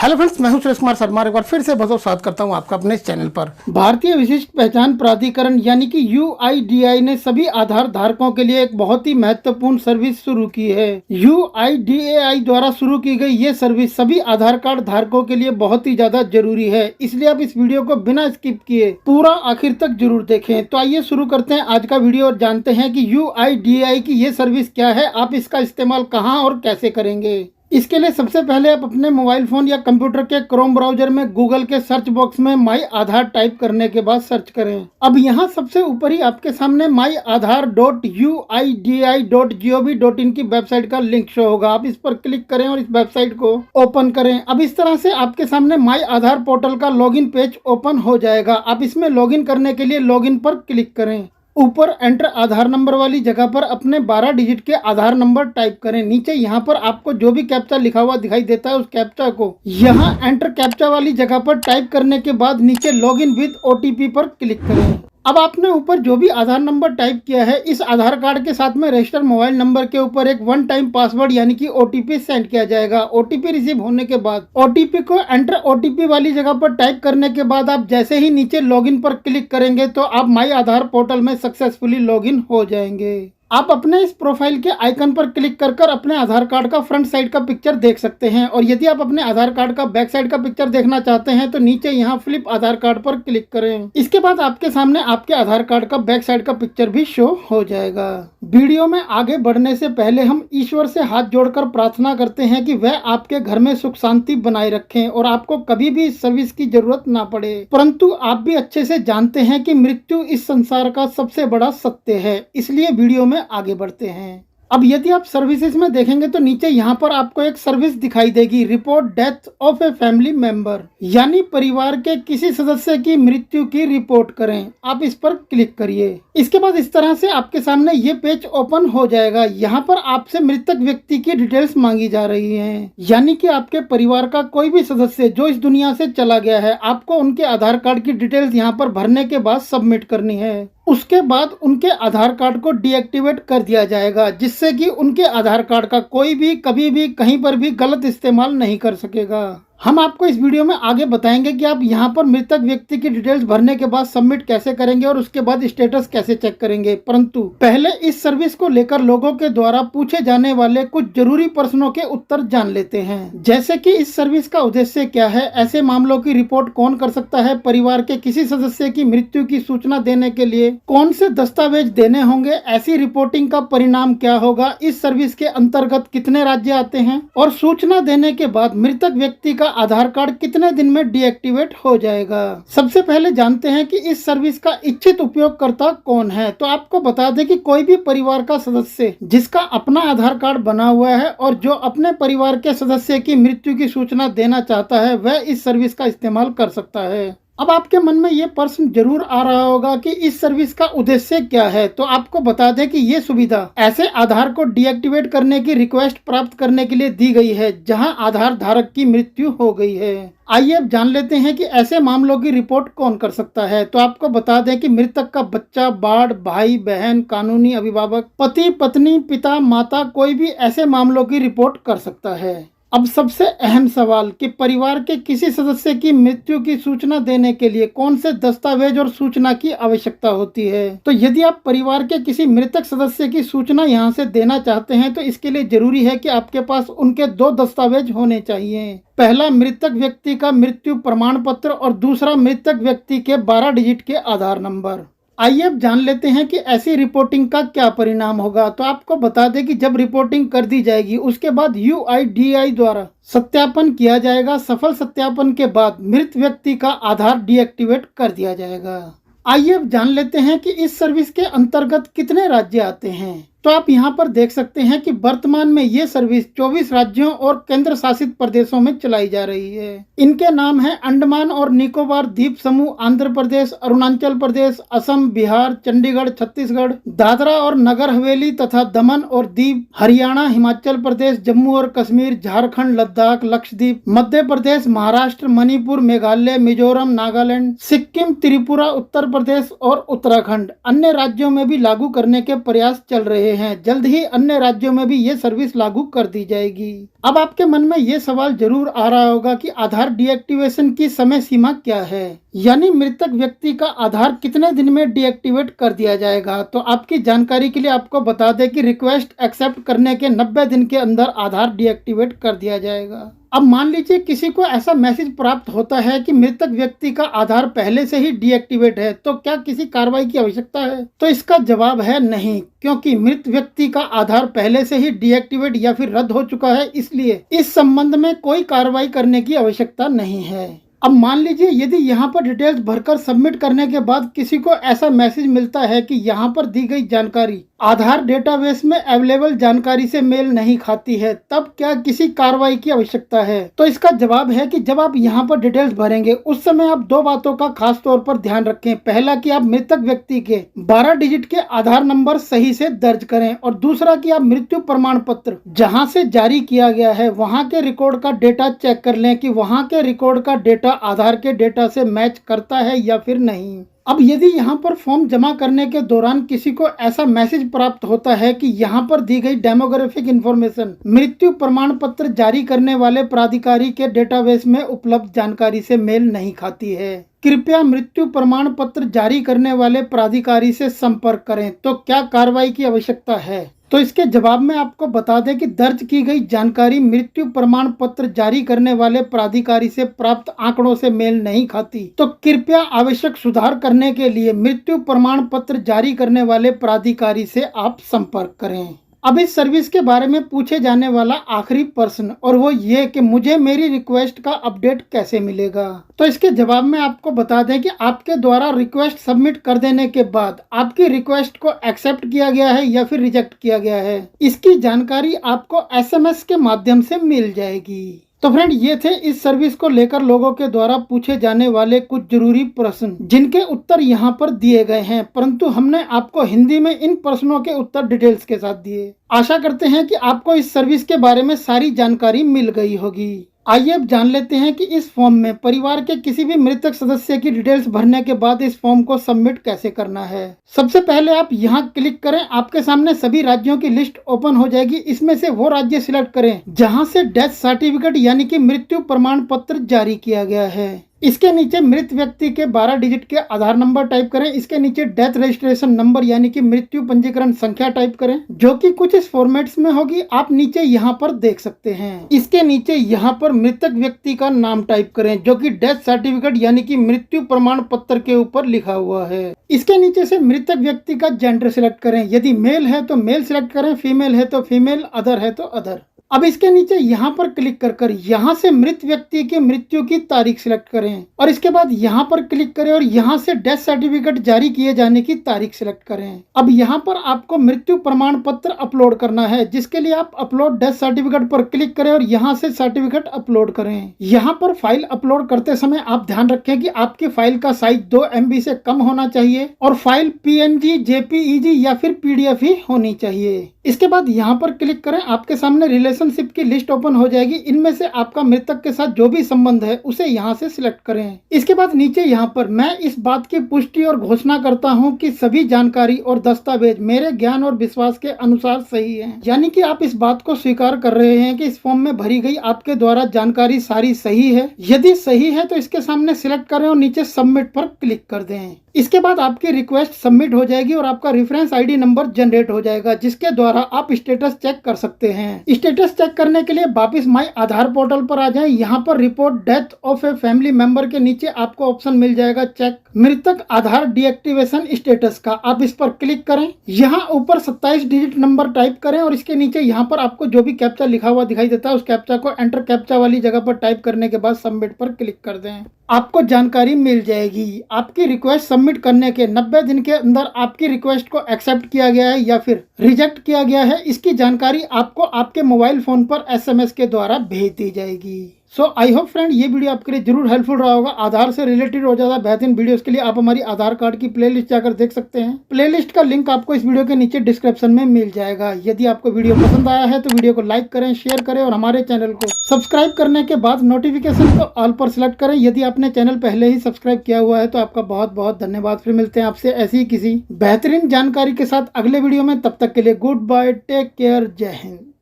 Hello friends, मैं हूं सुरेश कुमार शर्मा। एक बार फिर से बहुत स्वागत करता हूं आपका अपने इस चैनल पर। भारतीय विशिष्ट पहचान प्राधिकरण यानी कि UIDAI ने सभी आधार धारकों के लिए एक बहुत ही महत्वपूर्ण सर्विस शुरू की है। UIDAI द्वारा शुरू की गई ये सर्विस सभी आधार कार्ड धारकों के लिए बहुत ही ज्यादा जरूरी है, इसलिए आप इस वीडियो को बिना स्किप किए पूरा आखिर तक जरूर देखें। तो आइए शुरू करते हैं आज का वीडियो और जानते हैं कि UIDAI की ये सर्विस क्या है, आप इसका इस्तेमाल कहाँ और कैसे करेंगे। इसके लिए सबसे पहले आप अपने मोबाइल फोन या कंप्यूटर के क्रोम ब्राउजर में गूगल के सर्च बॉक्स में माई आधार टाइप करने के बाद सर्च करें। अब यहाँ सबसे ऊपर ही आपके सामने myaadhar.uidi.gov.in की वेबसाइट का लिंक शो होगा। आप इस पर क्लिक करें और इस वेबसाइट को ओपन करें। अब इस तरह से आपके सामने माई आधार पोर्टल का लॉगिन पेज ओपन हो जाएगा। आप इसमें लॉगिन करने के लिए लॉगिन पर क्लिक करें। ऊपर एंटर आधार नंबर वाली जगह पर अपने 12 डिजिट के आधार नंबर टाइप करें। नीचे यहाँ पर आपको जो भी कैप्चा लिखा हुआ दिखाई देता है उस कैप्चा को यहाँ एंटर कैप्चा वाली जगह पर टाइप करने के बाद नीचे लॉगिन विद OTP पर क्लिक करें। अब आपने ऊपर जो भी आधार नंबर टाइप किया है, इस आधार कार्ड के साथ में रजिस्टर्ड मोबाइल नंबर के ऊपर एक वन टाइम पासवर्ड यानी कि OTP सेंड किया जाएगा। OTP रिसीव होने के बाद OTP को एंटर OTP वाली जगह पर टाइप करने के बाद आप जैसे ही नीचे लॉगिन पर क्लिक करेंगे तो आप माई आधार पोर्टल में सक्सेसफुली लॉगिन हो जाएंगे। आप अपने इस प्रोफाइल के आइकन पर क्लिक कर अपने आधार कार्ड का फ्रंट साइड का पिक्चर देख सकते हैं, और यदि आप अपने आधार कार्ड का बैक साइड का पिक्चर देखना चाहते हैं तो नीचे यहाँ फ्लिप आधार कार्ड पर क्लिक करें। इसके बाद आपके सामने आपके आधार कार्ड का बैक साइड का पिक्चर भी शो हो जाएगा। वीडियो में आगे बढ़ने से पहले हम ईश्वर से हाथ जोड़कर प्रार्थना करते हैं कि वह आपके घर में सुख शांति बनाए रखें और आपको कभी भी इस सर्विस की जरूरत ना पड़े। परंतु आप भी अच्छे से जानते हैं कि मृत्यु इस संसार का सबसे बड़ा सत्य है, इसलिए वीडियो में आगे बढ़ते हैं। अब यदि आप सर्विसेज में देखेंगे तो नीचे यहाँ पर आपको एक सर्विस दिखाई देगी, report death of a family member, यानी परिवार के किसी सदस्य की मृत्यु की रिपोर्ट करें। आप इस पर क्लिक करिए। इसके बाद इस तरह से आपके सामने ये पेज ओपन हो जाएगा। यहाँ पर आपसे मृतक व्यक्ति की डिटेल्स मांगी जा रही हैं, यानी कि आपके परिवार का कोई भी सदस्य जो इस दुनिया से चला गया है, आपको उनके आधार कार्ड की डिटेल्स यहाँ पर भरने के बाद सबमिट करनी है। उसके बाद उनके आधार कार्ड को डीएक्टिवेट कर दिया जाएगा, जिससे कि उनके आधार कार्ड का कोई भी कभी भी कहीं पर भी गलत इस्तेमाल नहीं कर सकेगा। हम आपको इस वीडियो में आगे बताएंगे कि आप यहाँ पर मृतक व्यक्ति की डिटेल्स भरने के बाद सबमिट कैसे करेंगे और उसके बाद स्टेटस कैसे चेक करेंगे। परंतु पहले इस सर्विस को लेकर लोगों के द्वारा पूछे जाने वाले कुछ जरूरी प्रश्नों के उत्तर जान लेते हैं, जैसे कि इस सर्विस का उद्देश्य क्या है, ऐसे मामलों की रिपोर्ट कौन कर सकता है, परिवार के किसी सदस्य की मृत्यु की सूचना देने के लिए कौन से दस्तावेज देने होंगे, ऐसी रिपोर्टिंग का परिणाम क्या होगा, इस सर्विस के अंतर्गत कितने राज्य आते हैं और सूचना देने के बाद मृतक व्यक्ति का आधार कार्ड कितने दिन में डीएक्टिवेट हो जाएगा। सबसे पहले जानते हैं कि इस सर्विस का इच्छित उपयोगकर्ता कौन है। तो आपको बता दें कि कोई भी परिवार का सदस्य जिसका अपना आधार कार्ड बना हुआ है और जो अपने परिवार के सदस्य की मृत्यु की सूचना देना चाहता है, वह इस सर्विस का इस्तेमाल कर सकता है। अब आपके मन में ये प्रश्न जरूर आ रहा होगा कि इस सर्विस का उद्देश्य क्या है। तो आपको बता दें कि ये सुविधा ऐसे आधार को डीएक्टिवेट करने की रिक्वेस्ट प्राप्त करने के लिए दी गई है जहां आधार धारक की मृत्यु हो गई है। आइए अब जान लेते हैं कि ऐसे मामलों की रिपोर्ट कौन कर सकता है। तो आपको बता दें कि मृतक का बच्चा, बाढ़, भाई बहन, कानूनी अभिभावक, पति पत्नी, पिता माता, कोई भी ऐसे मामलों की रिपोर्ट कर सकता है। अब सबसे अहम सवाल कि परिवार के किसी सदस्य की मृत्यु की सूचना देने के लिए कौन से दस्तावेज और सूचना की आवश्यकता होती है। तो यदि आप परिवार के किसी मृतक सदस्य की सूचना यहां से देना चाहते हैं तो इसके लिए जरूरी है कि आपके पास उनके 2 दस्तावेज होने चाहिए। पहला मृतक व्यक्ति का मृत्यु प्रमाण पत्र और दूसरा मृतक व्यक्ति के 12 डिजिट के आधार नंबर। आइए अब जान लेते हैं कि ऐसी रिपोर्टिंग का क्या परिणाम होगा। तो आपको बता दें कि जब रिपोर्टिंग कर दी जाएगी उसके बाद UIDAI द्वारा सत्यापन किया जाएगा। सफल सत्यापन के बाद मृत व्यक्ति का आधार डीएक्टिवेट कर दिया जाएगा। आइए अब जान लेते हैं कि इस सर्विस के अंतर्गत कितने राज्य आते हैं। तो आप यहाँ पर देख सकते हैं कि वर्तमान में ये सर्विस 24 राज्यों और केंद्र शासित प्रदेशों में चलाई जा रही है। इनके नाम है अंडमान और निकोबार द्वीप समूह, आंध्र प्रदेश, अरुणाचल प्रदेश, असम, बिहार, चंडीगढ़, छत्तीसगढ़, दादरा और नगर हवेली तथा दमन और दीव, हरियाणा, हिमाचल प्रदेश, जम्मू और कश्मीर, झारखंड, लद्दाख, लक्षद्वीप, मध्य प्रदेश, महाराष्ट्र, मणिपुर, मेघालय, मिजोरम, नागालैंड, सिक्किम, त्रिपुरा, उत्तर प्रदेश और उत्तराखंड। अन्य राज्यों में भी लागू करने के प्रयास चल रहे हैं। जल्द ही अन्य राज्यों में भी ये सर्विस लागू कर दी जाएगी। अब आपके मन में ये सवाल जरूर आ रहा होगा कि आधार डीएक्टिवेशन की समय सीमा क्या है, यानी मृतक व्यक्ति का आधार कितने दिन में डीएक्टिवेट कर दिया जाएगा। तो आपकी जानकारी के लिए आपको बता दें कि रिक्वेस्ट एक्सेप्ट करने के 90 दिन के अंदर आधार डीएक्टिवेट कर दिया जाएगा। अब मान लीजिए किसी को ऐसा मैसेज प्राप्त होता है कि मृतक व्यक्ति का आधार पहले से ही डीएक्टिवेट है, तो क्या किसी कार्रवाई की आवश्यकता है? तो इसका जवाब है नहीं, क्योंकि मृत व्यक्ति का आधार पहले से ही डीएक्टिवेट या फिर रद्द हो चुका है, इसलिए इस संबंध में कोई कार्रवाई करने की आवश्यकता नहीं है। अब मान लीजिए यदि यहाँ पर डिटेल्स भरकर सबमिट करने के बाद किसी को ऐसा मैसेज मिलता है कि यहाँ पर दी गई जानकारी आधार डेटाबेस में अवेलेबल जानकारी से मेल नहीं खाती है, तब क्या किसी कार्रवाई की आवश्यकता है? तो इसका जवाब है कि जब आप यहाँ पर डिटेल्स भरेंगे उस समय आप दो बातों का खास तौर पर ध्यान रखें। पहला कि आप मृतक व्यक्ति के 12 डिजिट के आधार नंबर सही से दर्ज करें, और दूसरा कि आप मृत्यु प्रमाण पत्र जहाँ से जारी किया गया है वहाँ के रिकॉर्ड का डेटा चेक कर लें कि वहाँ के रिकॉर्ड का डेटा आधार के डेटा से मैच करता है या फिर नहीं। अब यदि यहाँ पर फॉर्म जमा करने के दौरान किसी को ऐसा मैसेज प्राप्त होता है कि यहाँ पर दी गई डेमोग्राफिक इंफॉर्मेशन मृत्यु प्रमाण पत्र जारी करने वाले प्राधिकारी के डेटाबेस में उपलब्ध जानकारी से मेल नहीं खाती है, कृपया मृत्यु प्रमाण पत्र जारी करने वाले प्राधिकारी से संपर्क करें, तो क्या कार्रवाई की आवश्यकता है? तो इसके जवाब में आपको बता दें कि दर्ज की गई जानकारी मृत्यु प्रमाण पत्र जारी करने वाले प्राधिकारी से प्राप्त आंकड़ों से मेल नहीं खाती, तो कृपया आवश्यक सुधार करने के लिए मृत्यु प्रमाण पत्र जारी करने वाले प्राधिकारी से आप संपर्क करें। अब इस सर्विस के बारे में पूछे जाने वाला आखिरी प्रश्न, और वो ये कि मुझे मेरी रिक्वेस्ट का अपडेट कैसे मिलेगा? तो इसके जवाब में आपको बता दें कि आपके द्वारा रिक्वेस्ट सबमिट कर देने के बाद आपकी रिक्वेस्ट को एक्सेप्ट किया गया है या फिर रिजेक्ट किया गया है, इसकी जानकारी आपको एसएमएस के माध्यम से मिल जाएगी। तो फ्रेंड, ये थे इस सर्विस को लेकर लोगों के द्वारा पूछे जाने वाले कुछ जरूरी प्रश्न, जिनके उत्तर यहाँ पर दिए गए हैं, परंतु हमने आपको हिंदी में इन प्रश्नों के उत्तर डिटेल्स के साथ दिए। आशा करते हैं कि आपको इस सर्विस के बारे में सारी जानकारी मिल गई होगी। आइए अब जान लेते हैं कि इस फॉर्म में परिवार के किसी भी मृतक सदस्य की डिटेल्स भरने के बाद इस फॉर्म को सबमिट कैसे करना है। सबसे पहले आप यहाँ क्लिक करें, आपके सामने सभी राज्यों की लिस्ट ओपन हो जाएगी। इसमें से वो राज्य सिलेक्ट करें जहाँ से डेथ सर्टिफिकेट यानी कि मृत्यु प्रमाण पत्र जारी किया गया है। इसके नीचे मृत व्यक्ति के 12 डिजिट के आधार नंबर टाइप करें। इसके नीचे डेथ रजिस्ट्रेशन नंबर यानी कि मृत्यु पंजीकरण संख्या टाइप करें, जो कि कुछ इस फॉर्मेट्स में होगी, आप नीचे यहाँ पर देख सकते हैं। इसके नीचे यहाँ पर मृतक व्यक्ति का नाम टाइप करें, जो कि डेथ सर्टिफिकेट यानी कि मृत्यु प्रमाण पत्र के ऊपर लिखा हुआ है। इसके नीचे से मृतक व्यक्ति का जेंडर सिलेक्ट करें, यदि मेल है तो मेल सिलेक्ट करें, फीमेल है तो फीमेल, अदर है तो अदर। अब इसके नीचे यहाँ पर क्लिक कर यहाँ से मृत व्यक्ति की मृत्यु की तारीख सिलेक्ट करें, और इसके बाद यहाँ पर क्लिक करें और यहाँ से डेथ सर्टिफिकेट जारी किए जाने की तारीख सिलेक्ट करें। अब यहाँ पर आपको मृत्यु प्रमाण पत्र अपलोड करना है, जिसके लिए आप अपलोड डेथ सर्टिफिकेट पर क्लिक करें और यहाँ से सर्टिफिकेट अपलोड करें। यहाँ पर फाइल अपलोड करते समय आप ध्यान रखें कि आपकी फाइल का साइज 2 MB से कम होना चाहिए और फाइल PNG, JPEG या फिर PDF ही होनी चाहिए। इसके बाद यहाँ पर क्लिक करें, आपके सामने रिलेशनशिप की लिस्ट ओपन हो जाएगी। इनमें से आपका मृतक के साथ जो भी संबंध है उसे यहाँ से सिलेक्ट करें। इसके बाद नीचे यहाँ पर मैं इस बात की पुष्टि और घोषणा करता हूँ कि सभी जानकारी और दस्तावेज मेरे ज्ञान और विश्वास के अनुसार सही है, यानी कि आप इस बात को स्वीकार कर रहे हैं कि इस फॉर्म में भरी गई आपके द्वारा जानकारी सारी सही है। यदि सही है तो इसके सामने सिलेक्ट करें और नीचे सबमिट पर क्लिक कर दें। इसके बाद आपकी रिक्वेस्ट सबमिट हो जाएगी और आपका रेफरेंस आईडी नंबर जनरेट हो जाएगा, जिसके द्वारा आप स्टेटस चेक कर सकते हैं। स्टेटस चेक करने के लिए वापस माई आधार पोर्टल पर आ जाएं। यहाँ पर report death of a family member के नीचे आपको ऑप्शन मिल जाएगा चेक मृतक आधार डीएक्टिवेशन स्टेटस का। आप इस पर क्लिक करें, यहाँ ऊपर 27 डिजिट नंबर टाइप करें और इसके नीचे यहाँ पर आपको जो भी कैप्चा लिखा हुआ दिखाई देता है उस कैप्चा को एंटर कैप्चा वाली जगह पर टाइप करने के बाद सबमिट पर क्लिक कर दें। आपको जानकारी मिल जाएगी। आपकी रिक्वेस्ट सबमिट करने के 90 दिन के अंदर आपकी रिक्वेस्ट को एक्सेप्ट किया गया है या फिर रिजेक्ट किया गया है, इसकी जानकारी आपको आपके मोबाइल फोन पर SMS के द्वारा भेज दी जाएगी। सो आई होप फ्रेंड ये वीडियो आपके लिए जरूर हेल्पफुल रहा होगा। आधार से रिलेटेड और ज्यादा बेहतरीन वीडियोस के लिए आप हमारी आधार कार्ड की प्लेलिस्ट जाकर देख सकते हैं। प्लेलिस्ट का लिंक आपको इस वीडियो के नीचे डिस्क्रिप्शन में मिल जाएगा। यदि आपको वीडियो पसंद आया है तो वीडियो को लाइक करें, शेयर करें और हमारे चैनल को सब्सक्राइब करने के बाद नोटिफिकेशन को ऑल पर सिलेक्ट करें। यदि आपने चैनल पहले ही सब्सक्राइब किया हुआ है तो आपका बहुत बहुत धन्यवाद। फिर मिलते हैं आपसे ऐसी ही किसी बेहतरीन जानकारी के साथ अगले वीडियो में। तब तक के लिए गुड बाय, टेक केयर, जय हिंद।